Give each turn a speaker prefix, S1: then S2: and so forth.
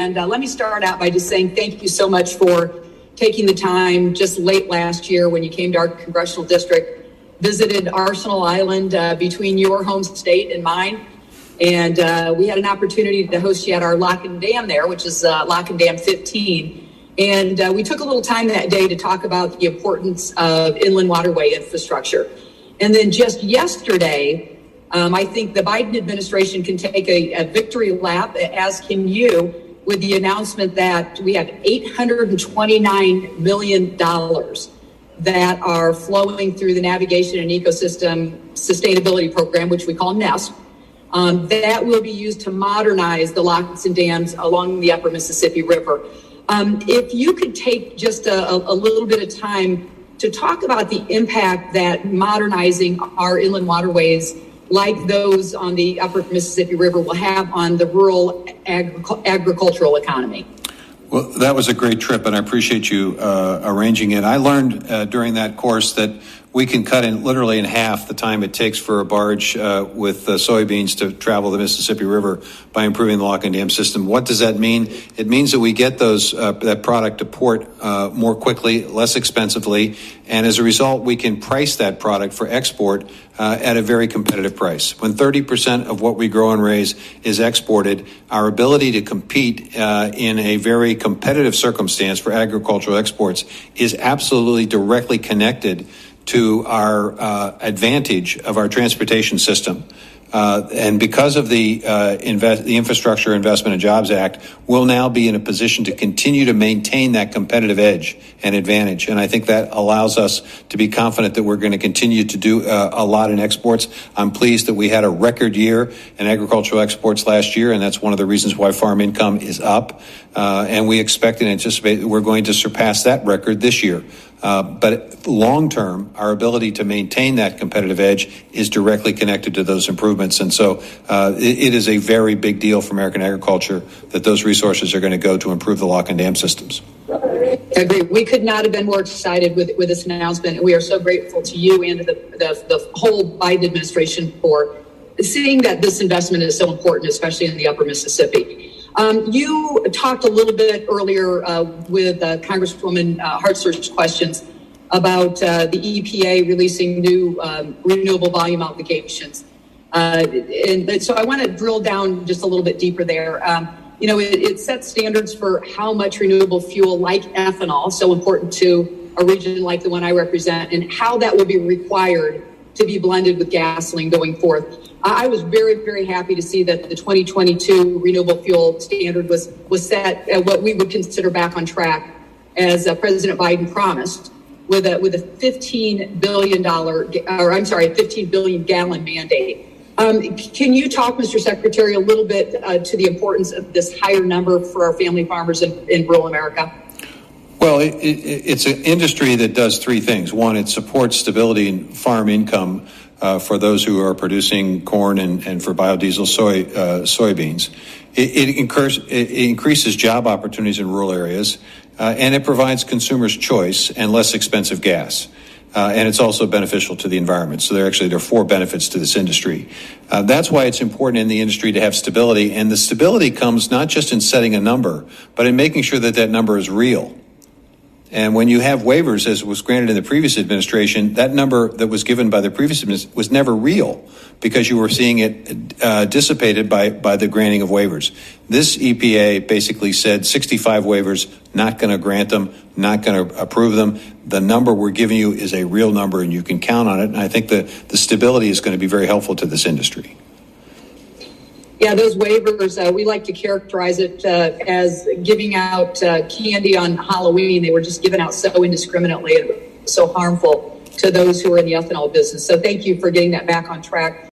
S1: And let me start out by just saying thank you so much for taking the time just late last year when you came to our congressional district, visited Arsenal Island between your home state and mine. And we had an opportunity to host you at our Lock and Dam there, which is Lock and Dam 15. And we took a little time that day to talk about the importance of inland waterway infrastructure. And then just yesterday, I think the Biden administration can take a victory lap, as can you, with the announcement that we have $829 million that are flowing through the Navigation and Ecosystem Sustainability Program, which we call NESP, that will be used to modernize the locks and dams along the upper Mississippi River. If you could take just a little bit of time to talk about the impact that modernizing our inland waterways like those on the upper Mississippi River will have on the rural agricultural economy.
S2: Well, that was a great trip, and I appreciate you arranging it. I learned during that course that we can cut literally in half the time it takes for a barge with soybeans to travel the Mississippi River by improving the lock and dam system. What does that mean? It means that we get that product to port more quickly, less expensively, and as a result, we can price that product for export at a very competitive price. When 30% of what we grow and raise is exported, our ability to compete in a very competitive circumstance for agricultural exports is absolutely directly connected to our advantage of our transportation system. And because of the Infrastructure Investment and Jobs Act, we'll now be in a position to continue to maintain that competitive edge and advantage. And I think that allows us to be confident that we're going to continue to do a lot in exports. I'm pleased that we had a record year in agricultural exports last year, and that's one of the reasons why farm income is up. And we expect and anticipate that we're going to surpass that record this year. But long term, our ability to maintain that competitive edge is directly connected to those improvements. And so it is a very big deal for American agriculture that those resources are going to go to improve the lock and dam systems.
S1: I agree. We could not have been more excited with this announcement. And we are so grateful to you and the whole Biden administration for seeing that this investment is so important, especially in the upper Mississippi. You talked a little bit earlier with Congresswoman Hartzer's questions about the EPA releasing new renewable volume obligations. And so I want to drill down just a little bit deeper there. It sets standards for how much renewable fuel like ethanol, so important to a region like the one I represent, and how that will be required to be blended with gasoline going forth. I was very, very happy to see that the 2022 renewable fuel standard was set at what we would consider back on track, as President Biden promised, with a $15 billion gallon mandate. Can you talk, Mr. Secretary, a little bit to the importance of this higher number for our family farmers in rural America?
S2: Well, it's an industry that does three things. One, it supports stability in farm income for those who are producing corn and for biodiesel soybeans. It increases job opportunities in rural areas, and it provides consumers choice and less expensive gas. And it's also beneficial to the environment. So there are four benefits to this industry. That's why it's important in the industry to have stability. And the stability comes not just in setting a number, but in making sure that that number is real. And when you have waivers, as was granted in the previous administration, that number that was given by the previous administration was never real because you were seeing it dissipated by the granting of waivers. This EPA basically said 65 waivers, not going to grant them, not going to approve them. The number we're giving you is a real number, and you can count on it. And I think the stability is going to be very helpful to this industry.
S1: Yeah, those waivers, we like to characterize it as giving out candy on Halloween. They were just given out so indiscriminately and so harmful to those who are in the ethanol business. So thank you for getting that back on track.